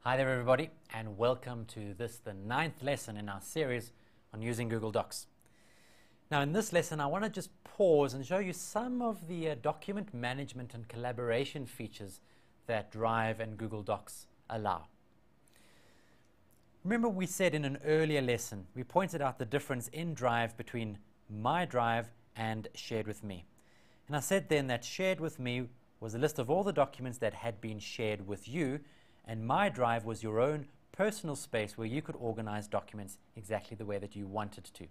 Hi there everybody, and welcome to the ninth lesson in our series on using Google Docs. Now in this lesson I want to just pause and show you some of the document management and collaboration features that Drive and Google Docs allow. Remember we said in an earlier lesson, we pointed out the difference in Drive between My Drive and Shared With Me. And I said then that Shared With Me was a list of all the documents that had been shared with you, and My Drive was your own personal space where you could organize documents exactly the way that you wanted to.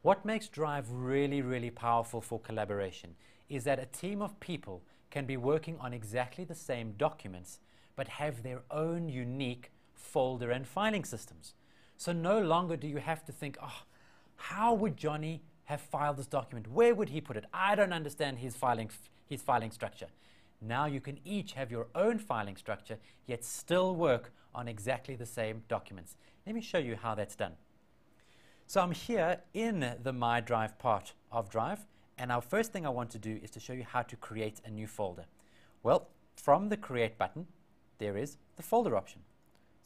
What makes Drive really, really powerful for collaboration is that a team of people can be working on exactly the same documents but have their own unique folder and filing systems. So no longer do you have to think, oh, how would Johnny have filed this document? Where would he put it? I don't understand his filing structure. Now you can each have your own filing structure, yet still work on exactly the same documents. Let me show you how that's done. So I'm here in the My Drive part of Drive, and our first thing I want to do is to show you how to create a new folder. Well, from the Create button, there is the folder option.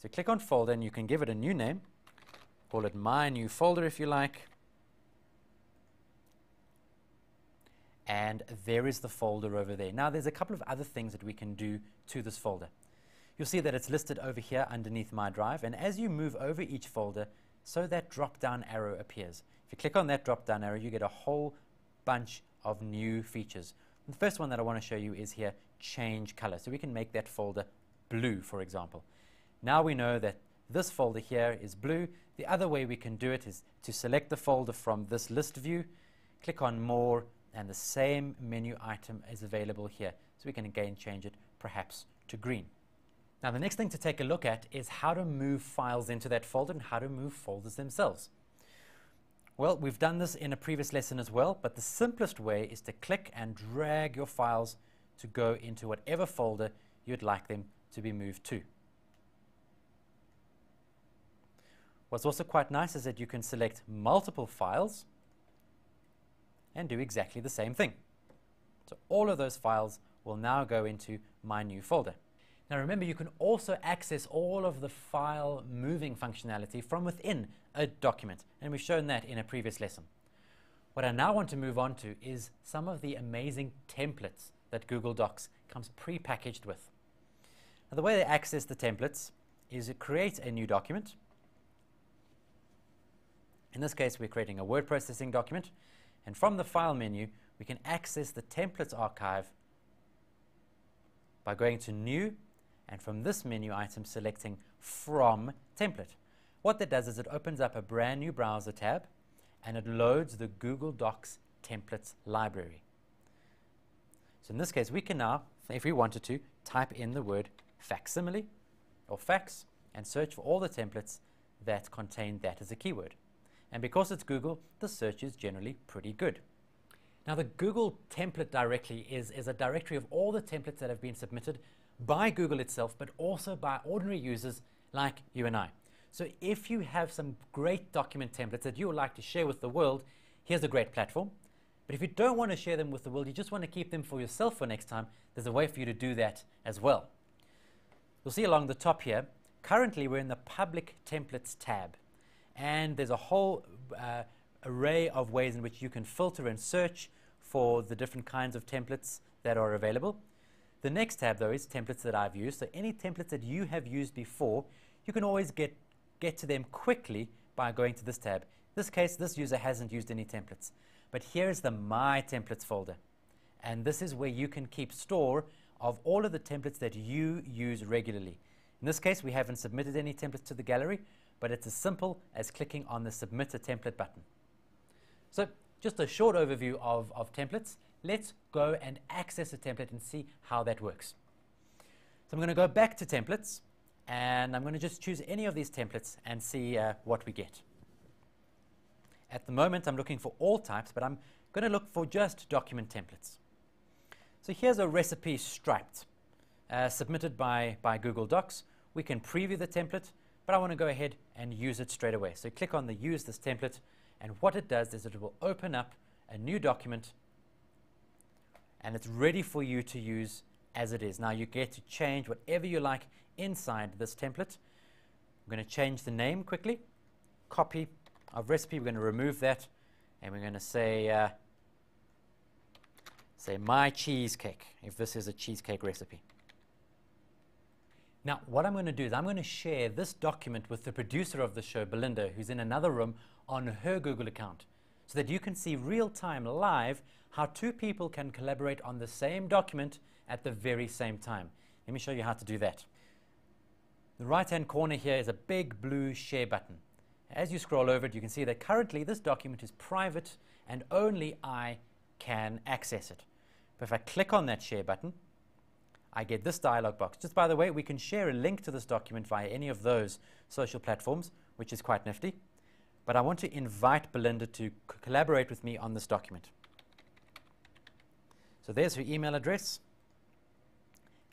So click on Folder, and you can give it a new name. Call it My New Folder if you like. And there is the folder over there. Now there's a couple of other things that we can do to this folder. You'll see that it's listed over here underneath My Drive, and as you move over each folder, so that drop-down arrow appears. If you click on that drop-down arrow, you get a whole bunch of new features. The first one that I want to show you is here, Change Color. So we can make that folder blue, for example. Now we know that this folder here is blue. The other way we can do it is to select the folder from this list view, click on More, and the same menu item is available here. So we can again change it perhaps to green. Now the next thing to take a look at is how to move files into that folder and how to move folders themselves. Well, we've done this in a previous lesson as well, but the simplest way is to click and drag your files to go into whatever folder you'd like them to be moved to. What's also quite nice is that you can select multiple files and do exactly the same thing. So all of those files will now go into My New Folder. Now remember, you can also access all of the file moving functionality from within a document, and we've shown that in a previous lesson. What I now want to move on to is some of the amazing templates that Google Docs comes pre-packaged with. Now the way to access the templates is to create a new document. In this case, we're creating a word processing document. And from the File menu, we can access the Templates archive by going to New, and from this menu item selecting From Template. What that does is it opens up a brand new browser tab, and it loads the Google Docs Templates library. So in this case, we can now, if we wanted to, type in the word facsimile or fax and search for all the templates that contain that as a keyword. And because it's Google, the search is generally pretty good. Now the Google template directory is a directory of all the templates that have been submitted by Google itself, but also by ordinary users like you and I. So if you have some great document templates that you would like to share with the world, here's a great platform. But if you don't want to share them with the world, you just want to keep them for yourself for next time, there's a way for you to do that as well. You'll see along the top here, currently we're in the Public Templates tab. And there's a whole array of ways in which you can filter and search for the different kinds of templates that are available. The next tab, though, is templates that I've used. So any templates that you have used before, you can always get to them quickly by going to this tab. In this case, this user hasn't used any templates. But here's the My Templates folder. And this is where you can keep store of all of the templates that you use regularly. In this case, we haven't submitted any templates to the gallery, but it's as simple as clicking on the Submit a Template button. So just a short overview of templates. Let's go and access a template and see how that works. So I'm going to go back to templates, and I'm going to just choose any of these templates and see what we get. At the moment, I'm looking for all types, but I'm going to look for just document templates. So here's a recipe striped, submitted by Google Docs. We can preview the template, but I want to go ahead and use it straight away. So click on the Use This Template, and what it does is it will open up a new document, and it's ready for you to use as it is. Now you get to change whatever you like inside this template. I'm going to change the name quickly. Copy of recipe, we're going to remove that, and we're going to say, say my cheesecake, if this is a cheesecake recipe. Now, what I'm going to do is I'm going to share this document with the producer of the show, Belinda, who's in another room, on her Google account, so that you can see real-time, live, how two people can collaborate on the same document at the very same time. Let me show you how to do that. The right-hand corner here is a big blue share button. As you scroll over it, you can see that currently this document is private and only I can access it. But if I click on that share button, I get this dialog box. Just by the way, we can share a link to this document via any of those social platforms, which is quite nifty. But I want to invite Belinda to collaborate with me on this document. So there's her email address.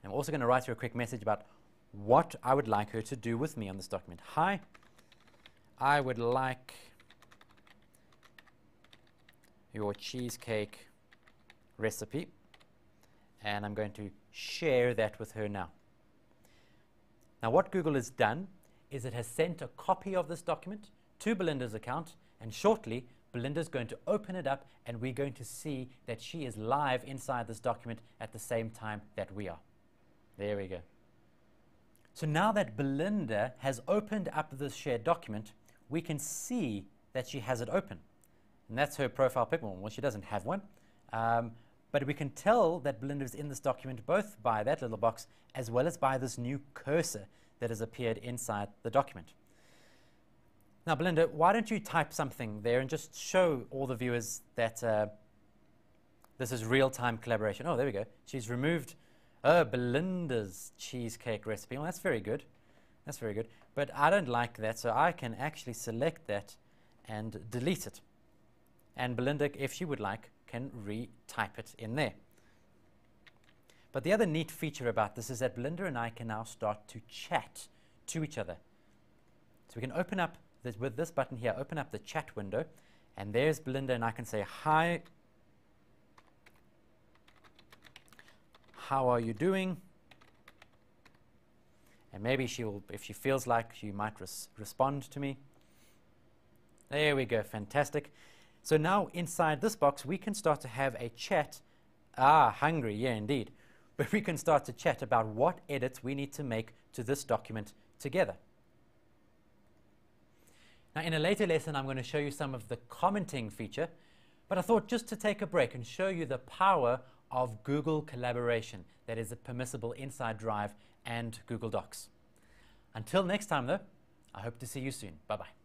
I'm also going to write her a quick message about what I would like her to do with me on this document. Hi, I would like your cheesecake recipe, and I'm going to share that with her now. Now what Google has done is it has sent a copy of this document to Belinda's account, and shortly Belinda's going to open it up and we're going to see that she is live inside this document at the same time that we are. There we go. So now that Belinda has opened up this shared document, we can see that she has it open. And that's her profile pic. Well, she doesn't have one. But we can tell that Belinda is in this document both by that little box as well as by this new cursor that has appeared inside the document. Now, Belinda, why don't you type something there and just show all the viewers that this is real-time collaboration. Oh, there we go. She's removed Belinda's cheesecake recipe. Well, that's very good. That's very good. But I don't like that, so I can actually select that and delete it. And Belinda, if she would like, can retype it in there. But the other neat feature about this is that Belinda and I can now start to chat to each other. So we can open up, with this button here, open up the chat window, and there's Belinda, and I can say, hi, how are you doing? And maybe she will, if she feels like, she might respond to me. There we go, fantastic. So now inside this box, we can start to have a chat. Ah, hungry, yeah, indeed. But we can start to chat about what edits we need to make to this document together. Now, in a later lesson, I'm going to show you some of the commenting feature, but I thought just to take a break and show you the power of Google collaboration that is permissible inside Drive and Google Docs. Until next time, though, I hope to see you soon. Bye-bye.